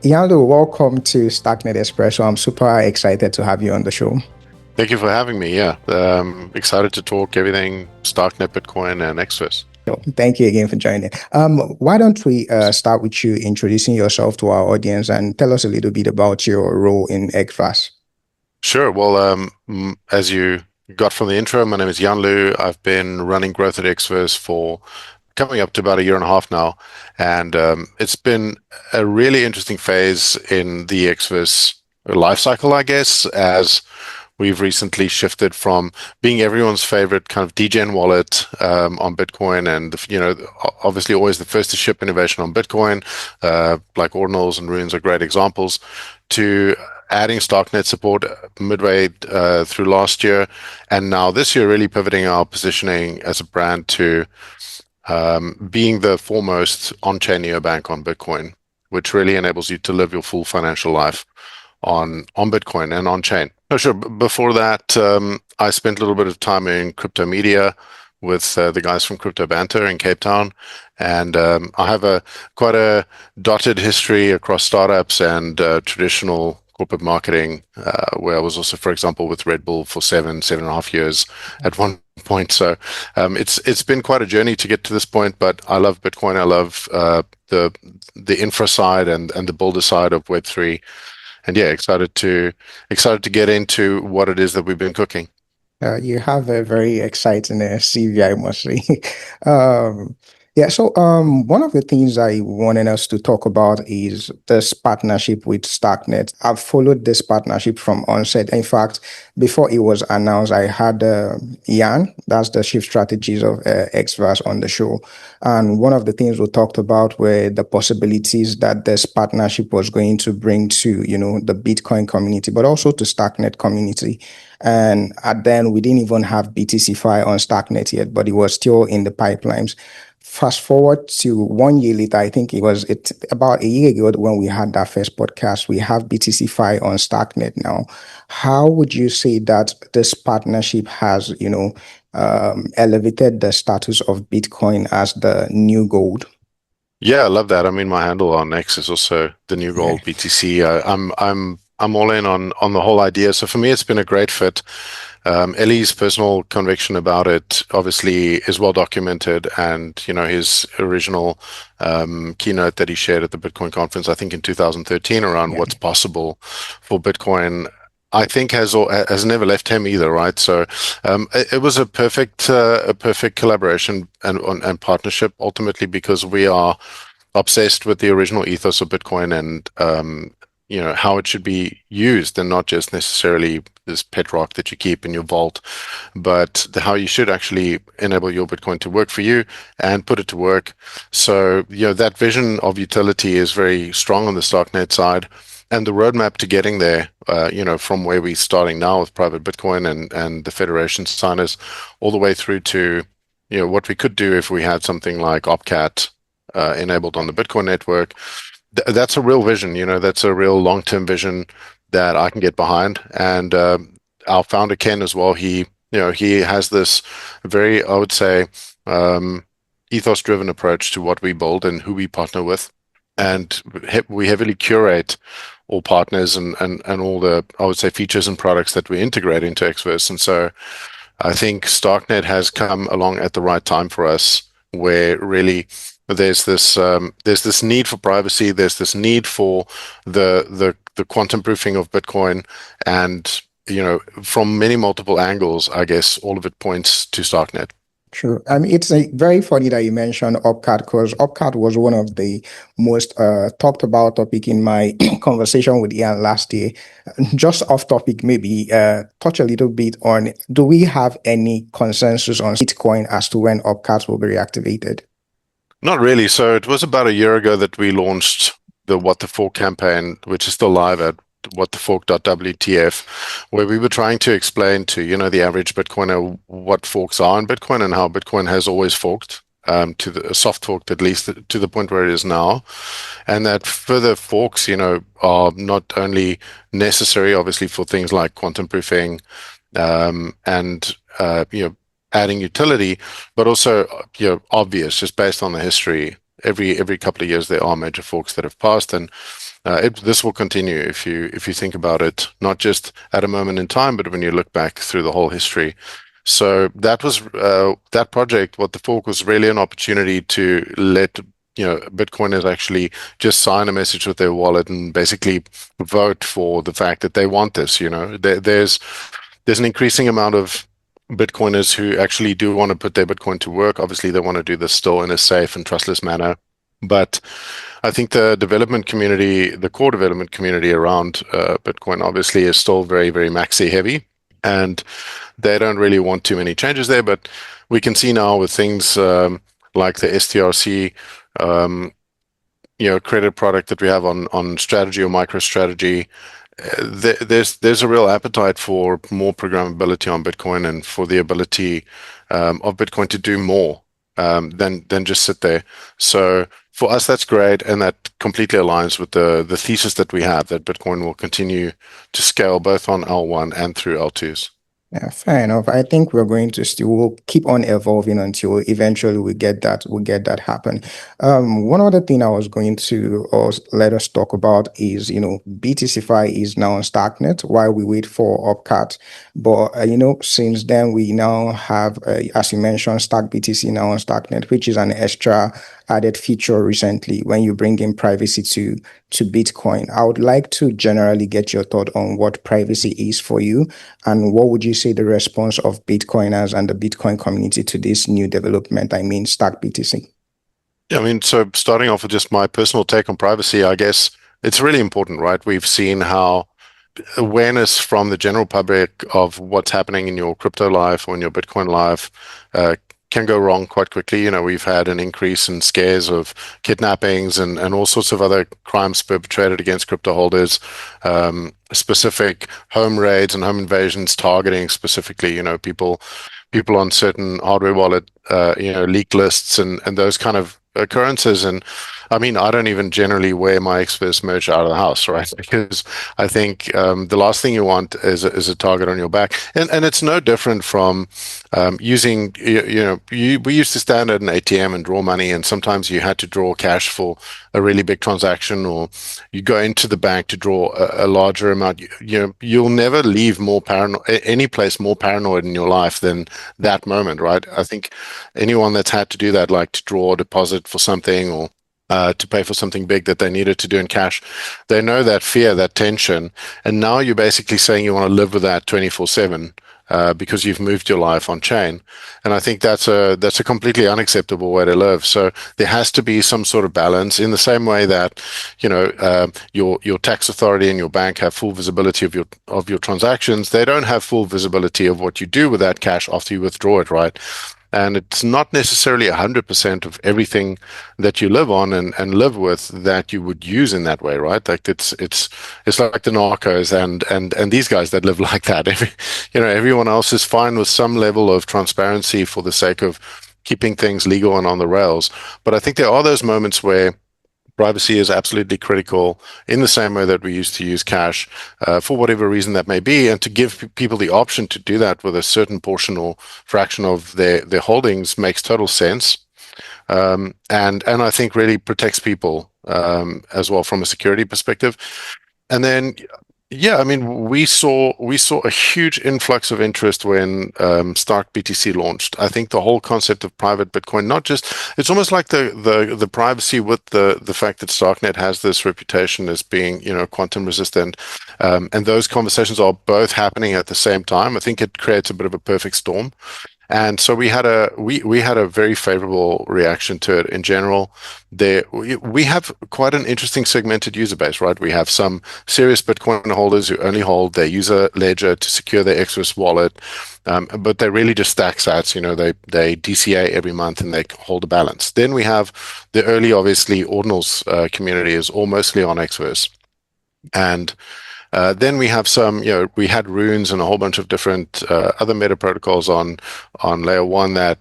Janlo, welcome to Starknet Espresso. I'm super excited to have you on the show. Thank you for having me. Yeah, excited to talk everything Starknet, Bitcoin, and Xverse. Thank you again for joining. Why don't we start with you introducing yourself to our audience and tell us a little bit about your role in Xverse? Sure. Well, as you got from the intro, my name is Janlo. I've been running growth at Xverse for coming up to about a year and a half now, and it's been a really interesting phase in the Xverse life cycle, I guess, as we've recently shifted from being everyone's favorite kind of degen wallet on Bitcoin, and obviously always the first to ship innovation on Bitcoin, like ordinals and runes are great examples, to adding Starknet support midway through last year, and now this year really pivoting our positioning as a brand to being the foremost on-chain neobank on Bitcoin, which really enables you to live your full financial life on Bitcoin and on chain. No, sure. Before that, I spent a little bit of time in crypto media with the guys from Crypto Banter in Cape Town, and I have quite a dotted history across startups and traditional corporate marketing, where I was also, for example, with Red Bull for 7.5 years at one point. So it's been quite a journey to get to this point, but I love Bitcoin. I love the infra side and the builder side of Web3. And yeah, excited to get into what it is that we've been cooking. You have a very exciting CV, I must say. So one of the things I wanted us to talk about is this partnership with Starknet. I've followed this partnership from onset. In fact, before it was announced, I had Jan, that's the chief strategist of Xverse, on the show. And one of the things we talked about were the possibilities that this partnership was going to bring to, the Bitcoin community, but also to Starknet community. And then we didn't even have BTC-Fi on Starknet yet, but it was still in the pipelines. Fast forward to 1 year later, I think it about a year ago when we had that first podcast, we have BTC-Fi on Starknet now. How would you say that this partnership has, elevated the status of Bitcoin as the new gold? Yeah, I love that. I mean, my handle on X is also the new gold BTC. I'm all in on the whole idea. So for me, it's been a great fit. Ellie's personal conviction about it obviously is well documented, and his original keynote that he shared at the Bitcoin conference, I think in 2013, around what's possible for Bitcoin, I think has never left him either, right? So it was a perfect collaboration and partnership ultimately, because we are obsessed with the original ethos of Bitcoin and how it should be used, and not just necessarily this pet rock that you keep in your vault, but how you should actually enable your Bitcoin to work for you and put it to work. So that vision of utility is very strong on the Starknet side, and the roadmap to getting there, from where we're starting now with private Bitcoin and the Federation signers, all the way through to what we could do if we had something like Opcat enabled on the Bitcoin network. That's a real vision, that's a real long-term vision that I can get behind. And our founder, Ken, as well, he has this very, I would say, ethos-driven approach to what we build and who we partner with. And we heavily curate all partners and all the, I would say, features and products that we integrate into Xverse. And so I think Starknet has come along at the right time for us, where really there's this need for privacy, there's this need for the quantum proofing of Bitcoin, and from many multiple angles, I guess all of it points to Starknet. True. I mean, it's very funny that you mentioned Opcat, because Opcat was one of the most talked about topic in my conversation with Ian last year. Just off topic, maybe touch a little bit on, do we have any consensus on Bitcoin as to when Opcat will be reactivated? Not really. So it was about a year ago that we launched the What the Fork campaign, which is still live at whatthefork.wtf, where we were trying to explain to the average Bitcoiner what forks are in Bitcoin and how Bitcoin has always forked, to the soft forked, at least to the point where it is now, and that further forks are not only necessary obviously for things like quantum proofing and adding utility, but also obvious just based on the history. Every couple of years there are major forks that have passed, and This will continue if you think about it, not just at a moment in time, but when you look back through the whole history. So that was that project. What the fork was really an opportunity to let Bitcoiners actually just sign a message with their wallet and basically vote for the fact that they want this. There's an increasing amount of Bitcoiners who actually do want to put their Bitcoin to work. Obviously, they want to do this still in a safe and trustless manner. But I think the development community, the core development community around Bitcoin, obviously is still very, very maxi heavy, and they don't really want too many changes there. But we can see now with things like the STRC, credit product that we have on strategy or micro strategy, there's a real appetite for more programmability on Bitcoin and for the ability of Bitcoin to do more than just sit there. So for us, that's great, and that completely aligns with the thesis that we have that Bitcoin will continue to scale both on L1 and through L2s. Yeah, fair enough. I think we're going to still we'll keep on evolving until eventually we get that happen. One other thing I was going to let us talk about is, BTCFi is now on Starknet while we wait for Upcat. But since then we now have, as you mentioned, StarkBTC now on Starknet, which is an extra added feature recently when you bring in privacy to Bitcoin. I would like to generally get your thought on what privacy is for you, and what would you say the response of Bitcoiners and the Bitcoin community to this new development, I mean, StarkBTC? Yeah, I mean, so starting off with just my personal take on privacy, I guess it's really important, right? We've seen how awareness from the general public of what's happening in your crypto life or in your Bitcoin life can go wrong quite quickly. We've had an increase in scares of kidnappings and all sorts of other crimes perpetrated against crypto holders, specific home raids and home invasions targeting specifically, people on certain hardware wallet, leak lists and those kind of occurrences. And I mean, I don't even generally wear my Xverse merch out of the house, right? Because I think the last thing you want is a target on your back. And it's no different from using, we used to stand at an ATM and draw money, and sometimes you had to draw cash for a really big transaction, or you go into the bank to draw a larger amount. You'll never leave any place more paranoid in your life than that moment, right? I think anyone that's had to do that, like to draw a deposit for something or to pay for something big that they needed to do in cash, they know that fear, that tension, and now you're basically saying you want to live with that 24/7 because you've moved your life on chain, and I think that's a completely unacceptable way to live. So there has to be some sort of balance, in the same way that your tax authority and your bank have full visibility of your transactions. They don't have full visibility of what you do with that cash after you withdraw it, right? And it's not necessarily 100% of everything that you live on and live with that you would use in that way, right? Like it's like the narcos and these guys that live like that. Everyone else is fine with some level of transparency for the sake of keeping things legal and on the rails. But I think there are those moments where privacy is absolutely critical, in the same way that we used to use cash, for whatever reason that may be, and to give people the option to do that with a certain portion or fraction of their holdings makes total sense, and I think really protects people as well from a security perspective. And then, yeah, I mean, we saw a huge influx of interest when StarkBTC launched. I think the whole concept of private Bitcoin, not just, it's almost like the privacy with the fact that Starknet has this reputation as being, quantum resistant, and those conversations are both happening at the same time. I think it creates a bit of a perfect storm. And so we had a very favorable reaction to it in general. We have quite an interesting segmented user base, right? We have some serious Bitcoin holders who only hold their user ledger to secure their Xverse wallet, but they really just stack sats. They DCA every month and they hold a balance. Then we have the early, obviously, ordinals community is all mostly on Xverse, and then we have some, we had runes and a whole bunch of different other meta protocols on layer one that,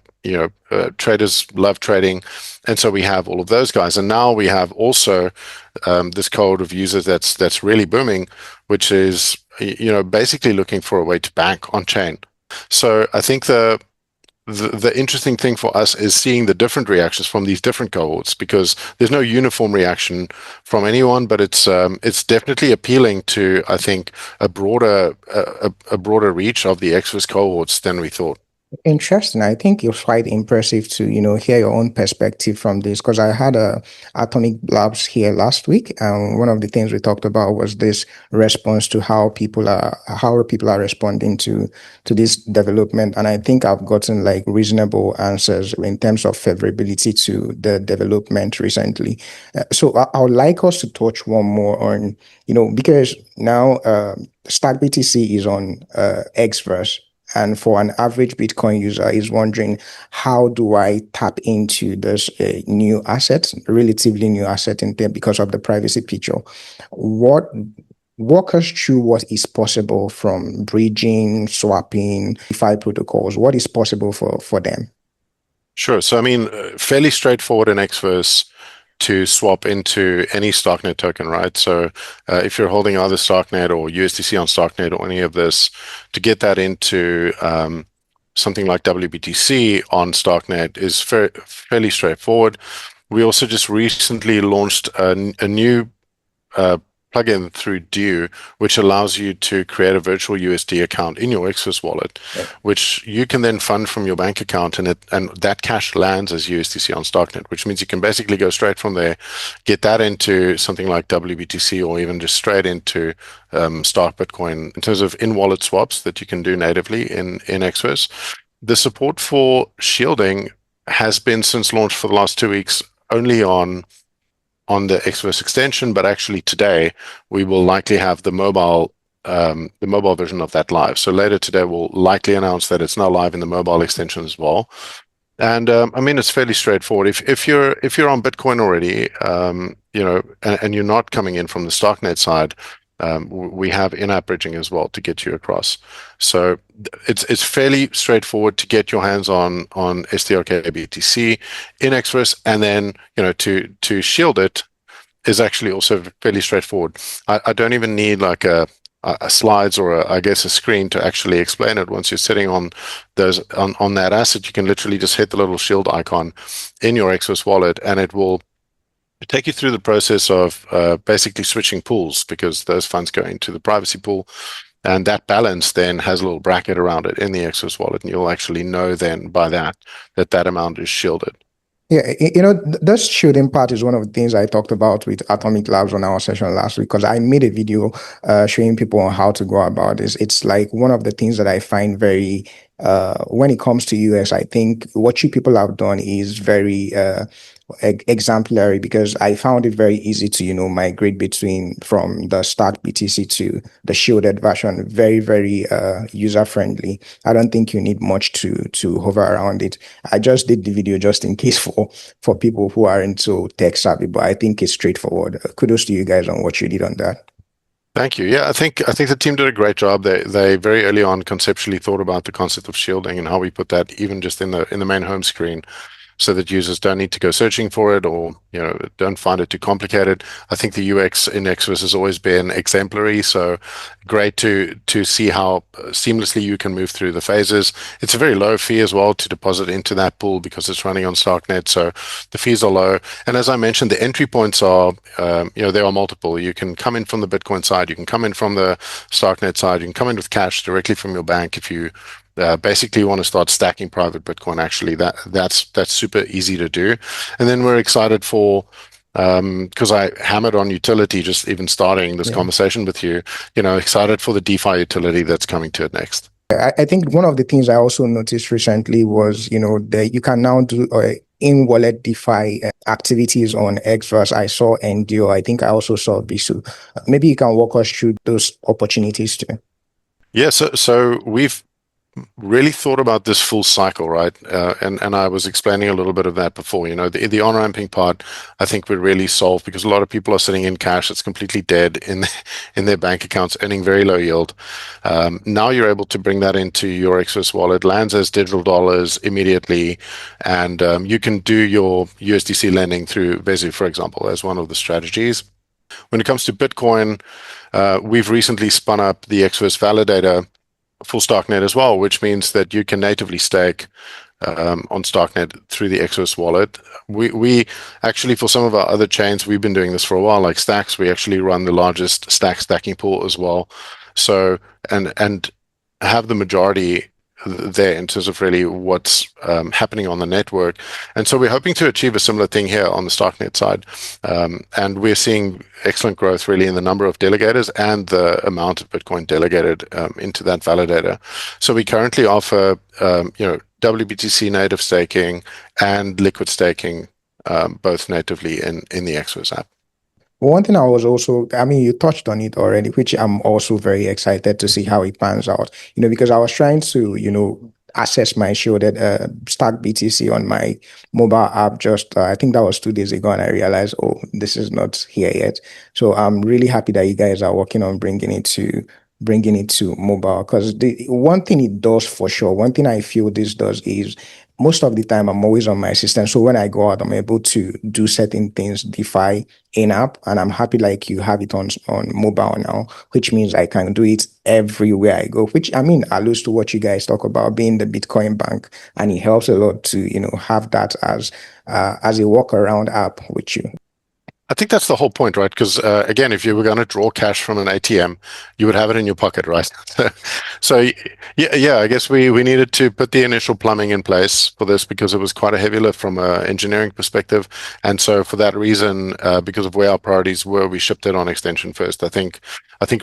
traders love trading. And so we have all of those guys. And now we have also this cohort of users that's really booming, which is, basically looking for a way to bank on chain. So I think the interesting thing for us is seeing the different reactions from these different cohorts, because there's no uniform reaction from anyone, but it's definitely appealing to, I think, a broader reach of the Xverse cohorts than we thought. Interesting. I think it's quite impressive to, hear your own perspective from this, because I had a Atomiq Labs here last week, and one of the things we talked about was this response to how people are responding to this development. And I think I've gotten like reasonable answers in terms of favorability to the development recently. I would like us to touch one more on, because now StarkBTC is on Xverse. And for an average Bitcoin user is wondering, how do I tap into this new asset, relatively new asset in there because of the privacy feature? Walk us through what is possible from bridging, swapping, DeFi protocols. What is possible for them? Sure. So, I mean, fairly straightforward in Xverse to swap into any Starknet token, right? So if you're holding either Starknet or USDC on Starknet or any of this, to get that into something like WBTC on Starknet is fairly straightforward. We also just recently launched a new plugin through Dew, which allows you to create a virtual USD account in your Xverse wallet, which you can then fund from your bank account, and that cash lands as USDC on Starknet, which means you can basically go straight from there, get that into something like WBTC, or even just straight into Stark Bitcoin in terms of in-wallet swaps that you can do natively in Xverse. The support for shielding has been, since launch for the last 2 weeks, only on the Xverse extension, but actually today we will likely have the mobile version of that live. So later today we'll likely announce that it's now live in the mobile extension as well. And I mean, it's fairly straightforward. If you're on Bitcoin already, and you're not coming in from the Starknet side, we have in-app bridging as well to get you across. So it's fairly straightforward to get your hands on strkBTC in Xverse, and then to shield it is actually also fairly straightforward. I don't even need like a slides or I guess a screen to actually explain it. Once you're sitting on that asset, you can literally just hit the little shield icon in your Xverse wallet, and it will take you through the process of basically switching pools, because those funds go into the privacy pool, and that balance then has a little bracket around it in the Xverse wallet, and you'll actually know then by that amount is shielded. Yeah, this shielding part is one of the things I talked about with Atomiq Labs on our session last week, because I made a video showing people on how to go about this. It's like one of the things that I find very, when it comes to US, I think what you people have done is very exemplary, because I found it very easy to, migrate from the Stark BTC to the shielded version. Very, very user friendly. I don't think you need much to hover around it. I just did the video just in case for people who are into tech savvy, but I think it's straightforward. Kudos to you guys on what you did on that. Thank you. Yeah, I think the team did a great job. They very early on conceptually thought about the concept of shielding and how we put that even just in the main home screen, so that users don't need to go searching for it, or don't find it too complicated. I think the UX in Xverse has always been exemplary, so great to see how seamlessly you can move through the phases. It's a very low fee as well to deposit into that pool, because it's running on Starknet, so the fees are low. And as I mentioned, the entry points are there are multiple. You can come in from the Bitcoin side, you can come in from the Starknet side, you can come in with cash directly from your bank. If you basically you want to start stacking private Bitcoin, actually that's super easy to do. And then we're excited for, because I hammered on utility just even starting this conversation with you, excited for the DeFi utility that's coming to it next. I think one of the things I also noticed recently was, that you can now do in-wallet DeFi activities on Xverse. I saw Endure. I think I also saw Bisu. Maybe you can walk us through those opportunities too. Yeah, so we've really thought about this full cycle, right? And I was explaining a little bit of that before. The on-ramping part, I think we really solve, because a lot of people are sitting in cash that's completely dead in their bank accounts, earning very low yield. Now you're able to bring that into your Xverse wallet, lands as digital dollars immediately, and you can do your USDC lending through Vesu, for example, as one of the strategies. When it comes to Bitcoin, we've recently spun up the Xverse validator for Starknet as well, which means that you can natively stake on Starknet through the Xverse wallet. We actually, for some of our other chains, we've been doing this for a while, like Stacks. We actually run the largest stack stacking pool as well. So, and have the majority there in terms of really what's happening on the network. And so we're hoping to achieve a similar thing here on the Starknet side. And we're seeing excellent growth really in the number of delegators and the amount of Bitcoin delegated into that validator. So we currently offer, WBTC native staking and liquid staking, both natively in the Xverse app. One thing I was also, I mean, you touched on it already, which I'm also very excited to see how it pans out, because I was trying to, assess my shielded Stack BTC on my mobile app just, I think that was 2 days ago, and I realized, oh, this is not here yet. So I'm really happy that you guys are working on bringing it to mobile, because the one thing it does for sure, one thing I feel this does is most of the time I'm always on my system. So when I go out, I'm able to do certain things, DeFi in-app, and I'm happy like you have it on mobile now, which means I can do it everywhere I go, which I mean, alludes to what you guys talk about being the Bitcoin bank, and it helps a lot to, have that as a walk around app with you. I think that's the whole point, right? Because again, if you were going to draw cash from an ATM, you would have it in your pocket, right? So yeah, I guess we needed to put the initial plumbing in place for this because it was quite a heavy lift from an engineering perspective. And so for that reason, because of where our priorities were, we shipped it on extension first. I think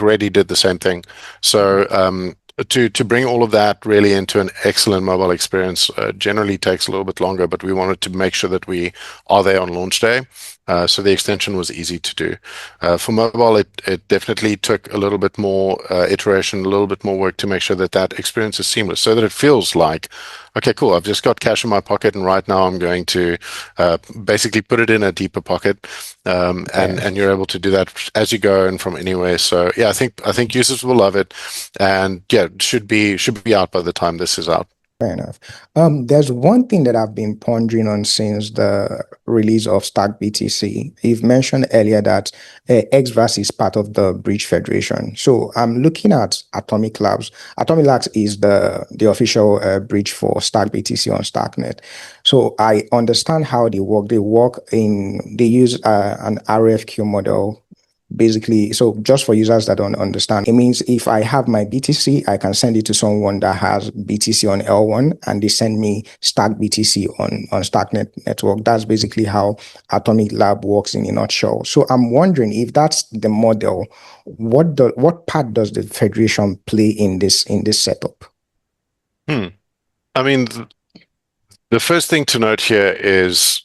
Reddy did the same thing. So to bring all of that really into an excellent mobile experience generally takes a little bit longer, but we wanted to make sure that we are there on launch day. So the extension was easy to do. For mobile, it definitely took a little bit more iteration, a little bit more work to make sure that that experience is seamless, so that it feels like, okay, cool, I've just got cash in my pocket, and right now I'm going to basically put it in a deeper pocket, and you're able to do that as you go and from anywhere. So yeah, I think users will love it, and yeah, it should be out by the time this is out. Fair enough. There's one thing that I've been pondering on since the release of strkBTC. You've mentioned earlier that Xverse is part of the Bridge Federation. So I'm looking at Atomiq Labs. Atomiq Labs is the official bridge for strkBTC on Starknet. So I understand how they work. They use an RFQ model. Basically, so just for users that don't understand, it means if I have my BTC, I can send it to someone that has BTC on L1, and they send me strkBTC on Starknet network. That's basically how Atomiq Lab works in a nutshell. So I'm wondering if that's the model, what part does the Federation play in this setup? I mean, the first thing to note here is,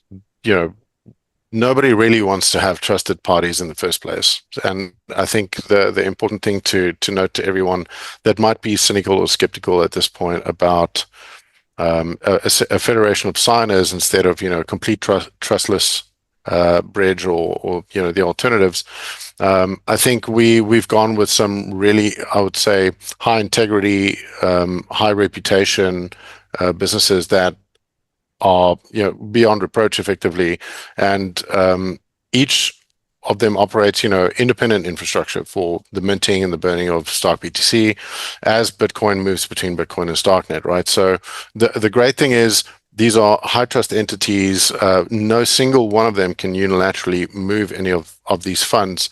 nobody really wants to have trusted parties in the first place. And I think the important thing to note to everyone that might be cynical or skeptical at this point about a federation of signers instead of, complete trustless bridge or the alternatives. I think we've gone with some really, I would say, high integrity, high reputation businesses that are beyond reproach effectively, and each of them operates independent infrastructure for the minting and the burning of strkBTC as Bitcoin moves between Bitcoin and Starknet, right? So the great thing is these are high trust entities. No single one of them can unilaterally move any of these funds,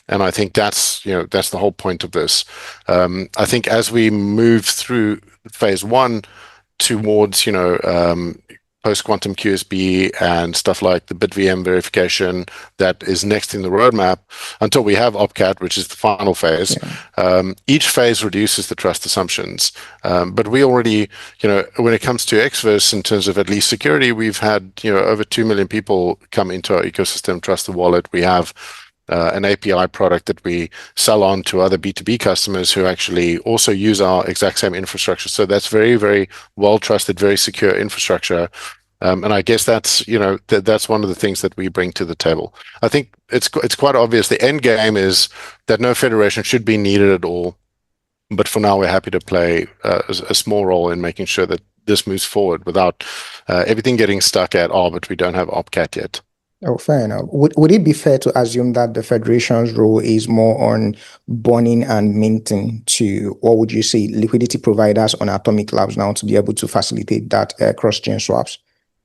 and I think that's the whole point of this. I think as we move through phase one towards post-quantum QSB and stuff like the BitVM verification that is next in the roadmap, until we have OpCat, which is the final phase. Each phase reduces the trust assumptions. But we already, when it comes to Xverse, in terms of at least security, we've had, over 2 million people come into our ecosystem, trust the wallet. We have an API product that we sell on to other B2B customers who actually also use our exact same infrastructure. So that's very, very well trusted, very secure infrastructure. And I guess that's that's one of the things that we bring to the table. I think it's quite obvious. The end game is that no federation should be needed at all. But for now, we're happy to play a small role in making sure that this moves forward without everything getting stuck at, but we don't have OpCat yet. Oh, fair enough. Would it be fair to assume that the Federation's role is more on burning and minting to, what would you say, liquidity providers on Atomiq Labs now to be able to facilitate that cross-chain swaps?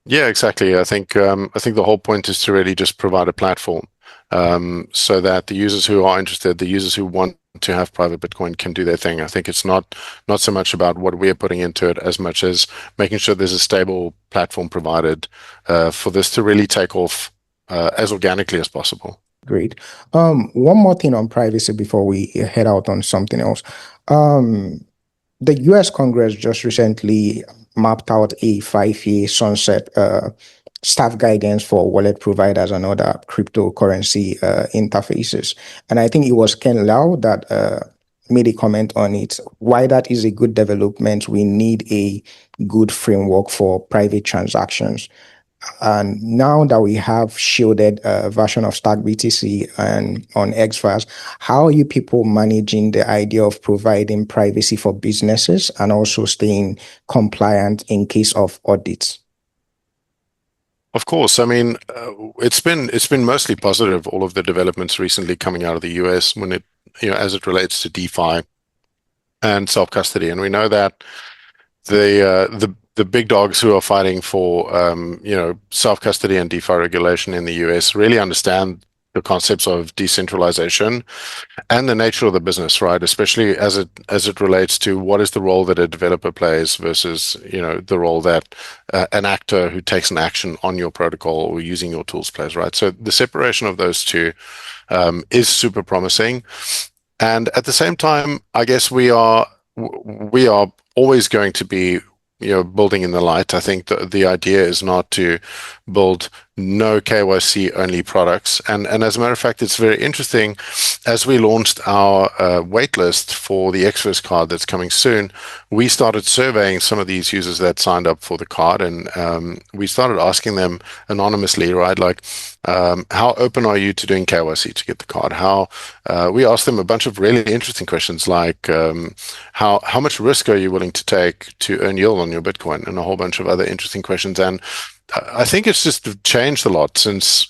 Yeah, exactly. I think the whole point is to really just provide a platform, so that the users who are interested, the users who want to have private Bitcoin, can do their thing. I think it's not so much about what we're putting into it as much as making sure there's a stable platform provided for this to really take off as organically as possible. Great. One more thing on privacy before we head out on something else. Um, the US Congress just recently mapped out a 5-year sunset staff guidance for wallet providers and other cryptocurrency interfaces. And I think it was Ken Lau that made a comment on it. Why that is a good development, we need a good framework for private transactions. And now that we have shielded version of strkBTC and on Xverse, how are you people managing the idea of providing privacy for businesses and also staying compliant in case of audits? Of course, I mean, it's been mostly positive, all of the developments recently coming out of the US when it, as it relates to DeFi and self-custody. And we know that the big dogs who are fighting for self-custody and DeFi regulation in the US really understand the concepts of decentralization and the nature of the business, right? Especially as it relates to what is the role that a developer plays versus the role that an actor who takes an action on your protocol or using your tools plays, right? So the separation of those two is super promising. And at the same time, I guess we are always going to be building in the light. I think the idea is not to build no KYC only products. And as a matter of fact, it's very interesting. As we launched our waitlist for the Xverse card that's coming soon, we started surveying some of these users that signed up for the card, and we started asking them anonymously, right? Like, how open are you to doing KYC to get the card? How we asked them a bunch of really interesting questions, like how much risk are you willing to take to earn yield on your Bitcoin, and a whole bunch of other interesting questions. And I think it's just changed a lot since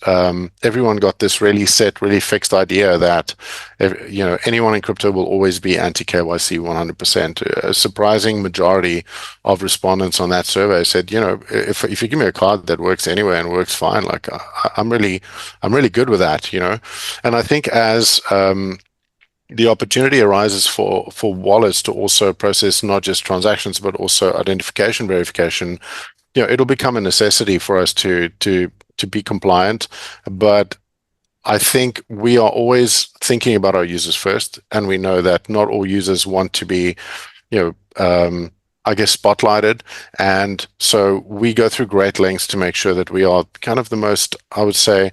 everyone got this really set, really fixed idea that anyone in crypto will always be anti KYC 100%. A surprising majority of respondents on that survey said, if you give me a card that works anywhere and works fine, like I'm really good with that, And I think as the opportunity arises for wallets to also process not just transactions but also identification verification, it'll become a necessity for us to be compliant. But I think we are always thinking about our users first, and we know that not all users want to be, I guess, spotlighted. And so we go through great lengths to make sure that we are kind of the most, I would say,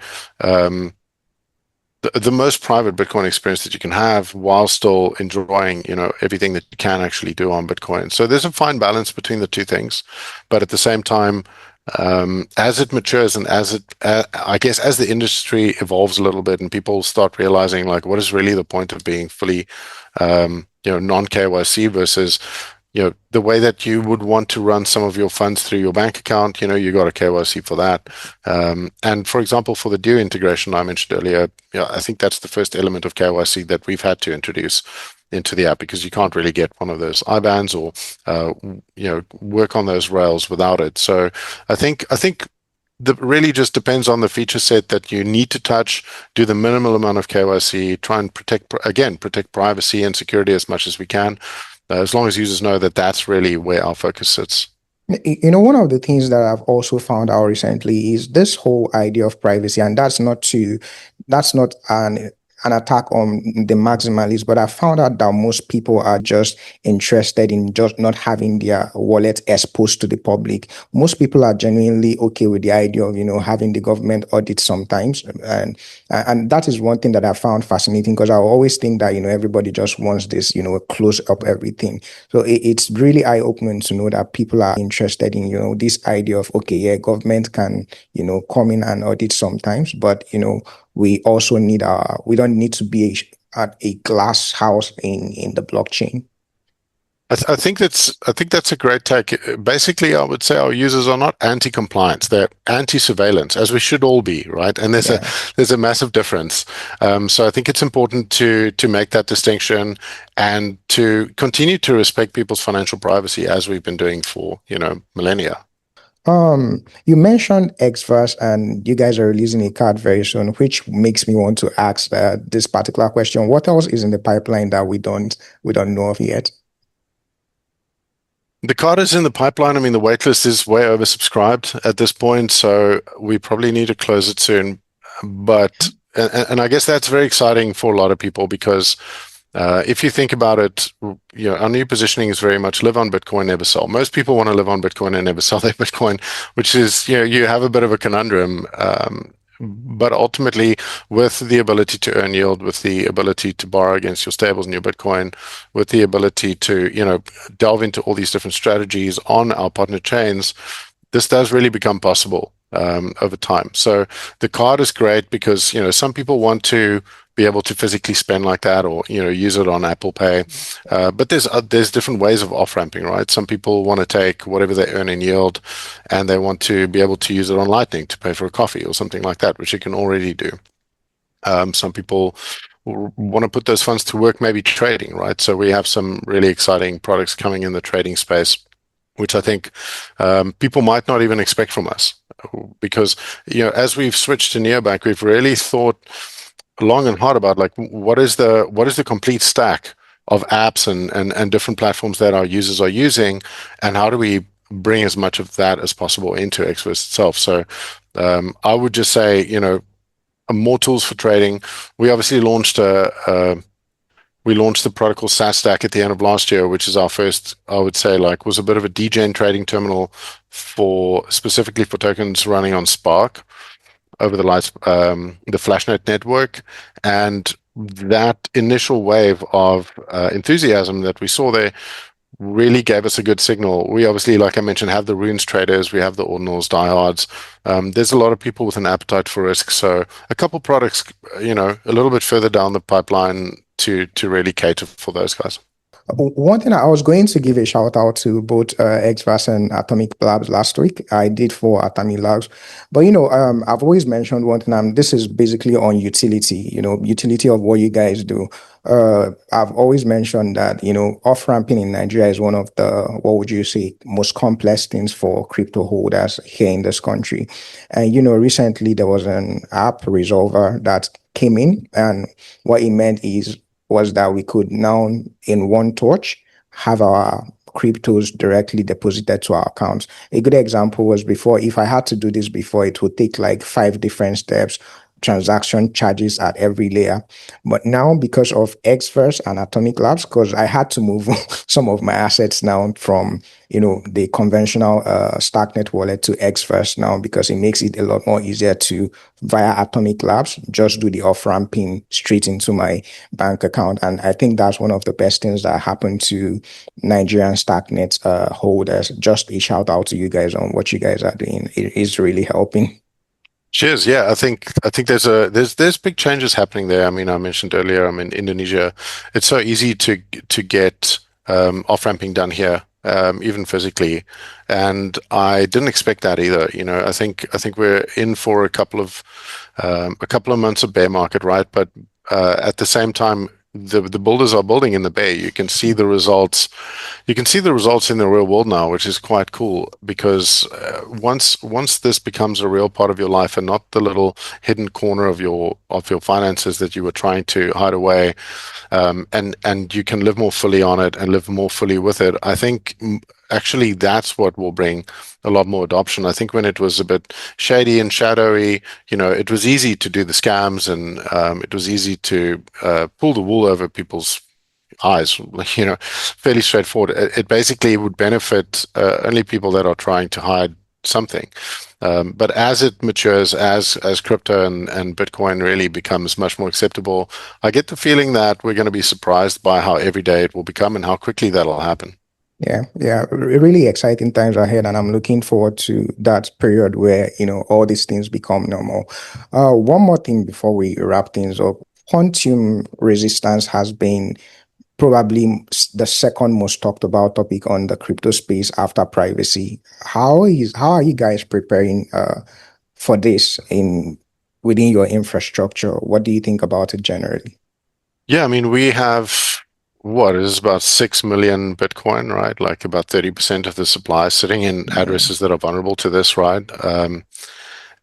the most private Bitcoin experience that you can have while still enjoying, everything that you can actually do on Bitcoin. So there's a fine balance between the two things, but at the same time, as it matures and I guess, as the industry evolves a little bit and people start realizing, like, what is really the point of being fully, non KYC versus the way that you would want to run some of your funds through your bank account, you got a KYC for that. And for example, for the due integration I mentioned earlier, I think that's the first element of KYC that we've had to introduce into the app, because you can't really get one of those IBANs or work on those rails without it. So I think that really just depends on the feature set that you need to touch, do the minimal amount of KYC, try and protect privacy and security as much as we can, as long as users know that that's really where our focus sits. One of the things that I've also found out recently is this whole idea of privacy, and that's not an attack on the maximalists, but I found out that most people are just interested in just not having their wallet exposed to the public. Most people are genuinely okay with the idea of, having the government audit sometimes. And that is one thing that I found fascinating, because I always think that, everybody just wants this, close up everything. So it's really eye-opening to know that people are interested in, this idea of, okay, yeah, government can, come in and audit sometimes, but, we also we don't need to be at a glass house in the blockchain. I think that's a great take. Basically, I would say our users are not anti-compliance; they're anti-surveillance, as we should all be, right? And Yeah. there's a massive difference. So I think it's important to make that distinction and to continue to respect people's financial privacy, as we've been doing for millennia. You mentioned Xverse and you guys are releasing a card very soon, which makes me want to ask this particular question. What else is in the pipeline that we don't know of yet? The card is in the pipeline. I mean, the waitlist is way oversubscribed at this point, so we probably need to close it soon. But and I guess that's very exciting for a lot of people because if you think about it, our new positioning is very much live on Bitcoin, never sell. Most people want to live on Bitcoin and never sell their Bitcoin, which is, you have a bit of a conundrum. But ultimately, with the ability to earn yield, with the ability to borrow against your stables and your Bitcoin, with the ability to, delve into all these different strategies on our partner chains, this does really become possible over time. So the card is great because, some people want to be able to physically spend like that or, use it on Apple Pay. But there's different ways of off-ramping, right? Some people want to take whatever they earn in yield and they want to be able to use it on Lightning to pay for a coffee or something like that, which you can already do. Some people want to put those funds to work, maybe trading, right? So we have some really exciting products coming in the trading space, which I think people might not even expect from us. Because, as we've switched to neobank, we've really thought long and hard about like what is the complete stack of apps and different platforms that our users are using, and how do we bring as much of that as possible into Xverse itself. So I would just say, more tools for trading. We obviously launched we launched the protocol SaaS stack at the end of last year, which is our first, I would say, was a bit of a degen trading terminal specifically for tokens running on Spark over the Flashnet network. And that initial wave of enthusiasm that we saw there really gave us a good signal. We obviously, like I mentioned, have the runes traders, we have the ordinals, diehards. There's a lot of people with an appetite for risk. So a couple products, a little bit further down the pipeline to really cater for those guys. One thing I was going to give a shout out to both Xverse and Atomiq Labs last week. I did for Atomiq Labs, but I've always mentioned one thing. This is basically on utility. Utility of what you guys do. I've always mentioned that off ramping in Nigeria is one of the, what would you say, most complex things for crypto holders here in this country. And recently there was an app resolver that came in, and what it meant was that we could now, in one touch, have our cryptos directly deposited to our accounts. A good example was before, if I had to do this before, it would take like 5 different steps, transaction charges at every layer. But now, because of Xverse and Atomiq Labs, because I had to move some of my assets now from the conventional Starknet wallet to Xverse now, because it makes it a lot more easier to, via Atomiq Labs, just do the off ramping straight into my bank account. And I think that's one of the best things that happened to Nigerian Starknet holders. Just a shout out to you guys on what you guys are doing. It is really helping. Cheers. Yeah, I think there's big changes happening there. I mean, I mentioned earlier, I'm in Indonesia. It's so easy to get off ramping done here, even physically, and I didn't expect that either. I think we're in for a couple of months of bear market, right? But at the same time, the builders are building in the bay. You can see the results. You can see the results in the real world now, which is quite cool because once this becomes a real part of your life and not the little hidden corner of your finances that you were trying to hide away, and you can live more fully on it and live more fully with it. I think actually that's what will bring a lot more adoption. I think when it was a bit shady and shadowy, it was easy to do the scams and it was easy to pull the wool over people's eyes, fairly straightforward. It basically would benefit only people that are trying to hide something. But as it matures, as crypto and Bitcoin really becomes much more acceptable, I get the feeling that we're going to be surprised by how everyday it will become and how quickly that'll happen. Yeah, really exciting times ahead, and I'm looking forward to that period where all these things become normal. One more thing before we wrap things up: quantum resistance has been probably the second most talked about topic on the crypto space after privacy. How are you guys preparing for this within your infrastructure? What do you think about it generally? Yeah, I mean, we have what is about 6 million Bitcoin, right? Like about 30% of the supply sitting in Yeah. addresses that are vulnerable to this, right?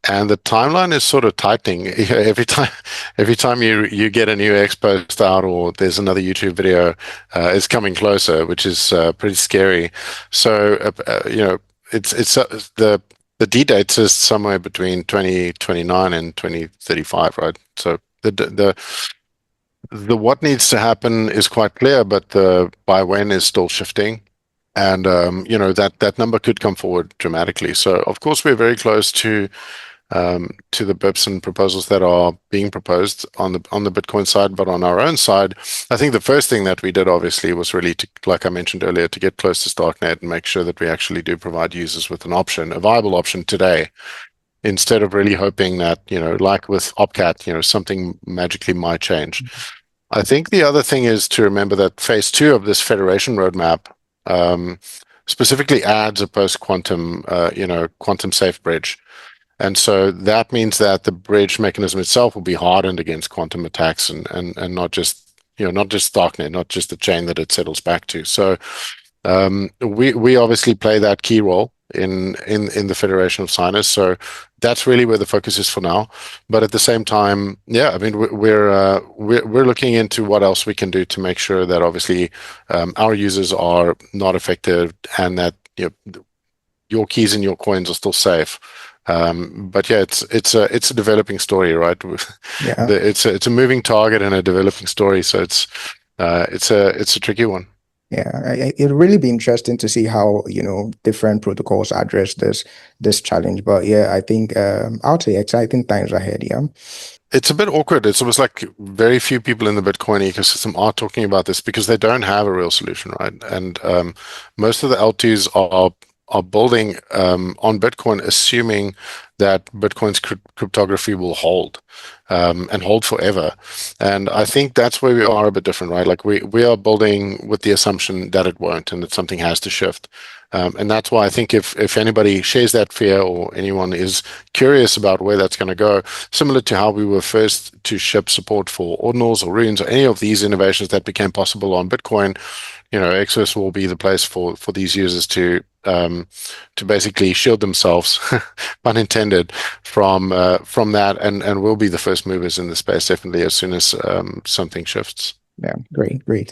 And the timeline is sort of tightening. Every time you get a new X post out or there's another YouTube video, it's coming closer, which is pretty scary. So the D date is somewhere between 2029 and 2035, right? So the what needs to happen is quite clear, but the by when is still shifting. And that number could come forward dramatically. So of course we're very close to the BIPs and proposals that are being proposed on the Bitcoin side, but on our own side, I think the first thing that we did obviously was really to, like I mentioned earlier, to get close to Starknet and make sure that we actually do provide users with an option, a viable option today, instead of really hoping that, like with Opcat, something magically might change. I think the other thing is to remember that phase two of this federation roadmap specifically adds a post-quantum, quantum safe bridge. And so that means that the bridge mechanism itself will be hardened against quantum attacks and not just, not just Starknet, not just the chain that it settles back to. So we obviously play that key role in the Federation of Signers. So that's really where the focus is for now. But at the same time, yeah, I mean, we're looking into what else we can do to make sure that obviously our users are not affected and that your keys and your coins are still safe. But yeah, it's a developing story, right? Yeah. It's a moving target and a developing story. So it's a tricky one. Yeah, it'll really be interesting to see how, different protocols address this challenge. But yeah, I think I'll say exciting times ahead, yeah. It's a bit awkward. It's almost like very few people in the Bitcoin ecosystem are talking about this because they don't have a real solution, right? And most of the L2s are building on Bitcoin, assuming that Bitcoin's cryptography will hold and hold forever. And I think that's where we are a bit different, right? Like we are building with the assumption that it won't and that something has to shift. And that's why I think if anybody shares that fear or anyone is curious about where that's going to go, similar to how we were first to ship support for ordinals or runes or any of these innovations that became possible on Bitcoin, Xverse will be the place for these users to basically shield themselves, pun intended, from that, and we'll be the first movers in the space definitely as soon as something shifts. Yeah, great.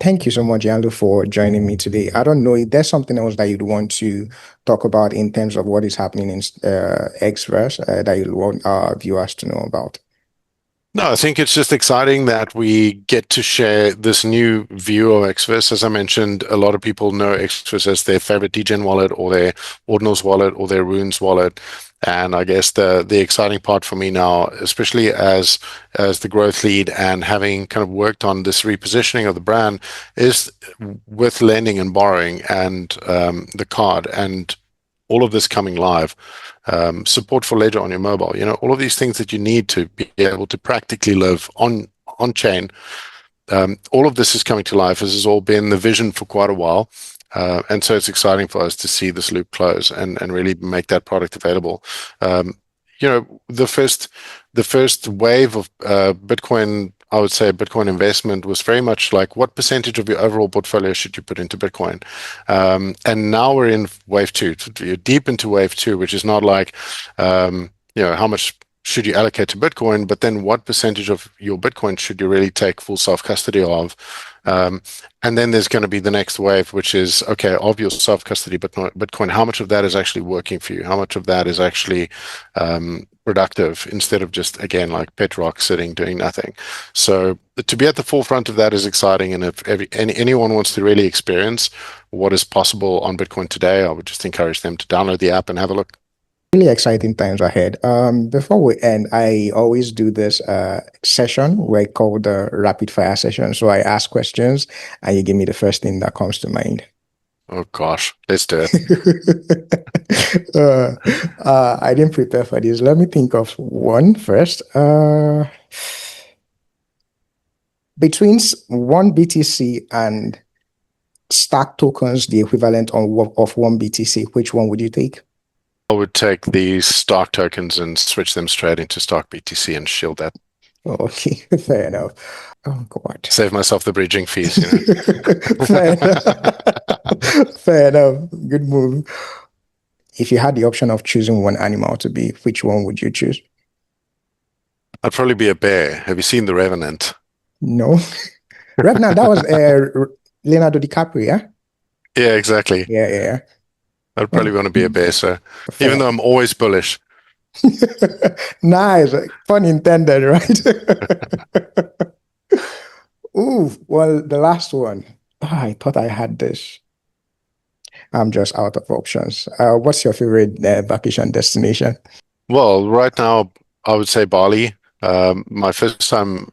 Thank you so much, Janlo, for joining me today. I don't know if there's something else that you'd want to talk about in terms of what is happening in Xverse that you'd want our viewers to know about. No, I think it's just exciting that we get to share this new view of Xverse. As I mentioned, a lot of people know Xverse as their favorite degen wallet or their ordinals wallet or their runes wallet. And I guess the exciting part for me now, especially as the growth lead and having kind of worked on this repositioning of the brand, is with lending and borrowing and the card and all of this coming live, support for Ledger on your mobile, all of these things that you need to be able to practically live on chain. All of this is coming to life. This has all been the vision for quite a while. And so it's exciting for us to see this loop close and really make that product available. The first wave of Bitcoin, I would say Bitcoin investment was very much like what percentage of your overall portfolio should you put into Bitcoin? And now we're in wave two, you're deep into wave two, which is not like, how much should you allocate to Bitcoin, but then what percentage of your Bitcoin should you really take full self-custody of? And then there's going to be the next wave, which is, okay, of your self-custody Bitcoin, how much of that is actually working for you? How much of that is actually productive instead of just, again, like pet rock sitting, doing nothing? So to be at the forefront of that is exciting. And if anyone wants to really experience what is possible on Bitcoin today, I would just encourage them to download the app and have a look. Really exciting times ahead. Before we end, I always do this session where I call the rapid fire session. So I ask questions and you give me the first thing that comes to mind. Oh gosh, let's do it. I didn't prepare for this. Let me think of one first. Between one BTC and Stark tokens, the equivalent of one BTC, which one would you take? I would take the Stark tokens and switch them straight into strkBTC and shield that. Okay, fair enough. Oh God. Save myself the bridging fees, Fair enough. Fair enough. Good move. If you had the option of choosing one animal to be, which one would you choose? I'd probably be a bear. Have you seen The Revenant? No. Revenant, that was Leonardo DiCaprio, yeah? Yeah, exactly. Yeah. I'd probably want to be a bear, so even though I'm always bullish. Nice. Pun intended, right? Ooh, well, the last one. I thought I had this. I'm just out of options. What's your favorite vacation destination? Well, right now I would say Bali. My first time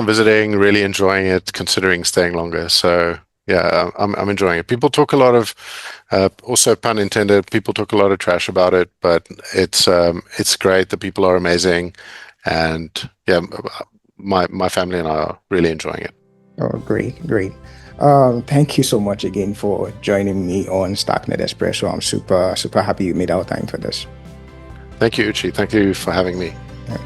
visiting, really enjoying it, considering staying longer. So yeah, I'm enjoying it. People talk a lot of, also pun intended, people talk a lot of trash about it, but it's great. The people are amazing, and yeah, my family and I are really enjoying it. Oh, great. Thank you so much again for joining me on Starknet Espresso. I'm super happy you made our time for this. Thank you, Uchi. Thank you for having me. Yeah.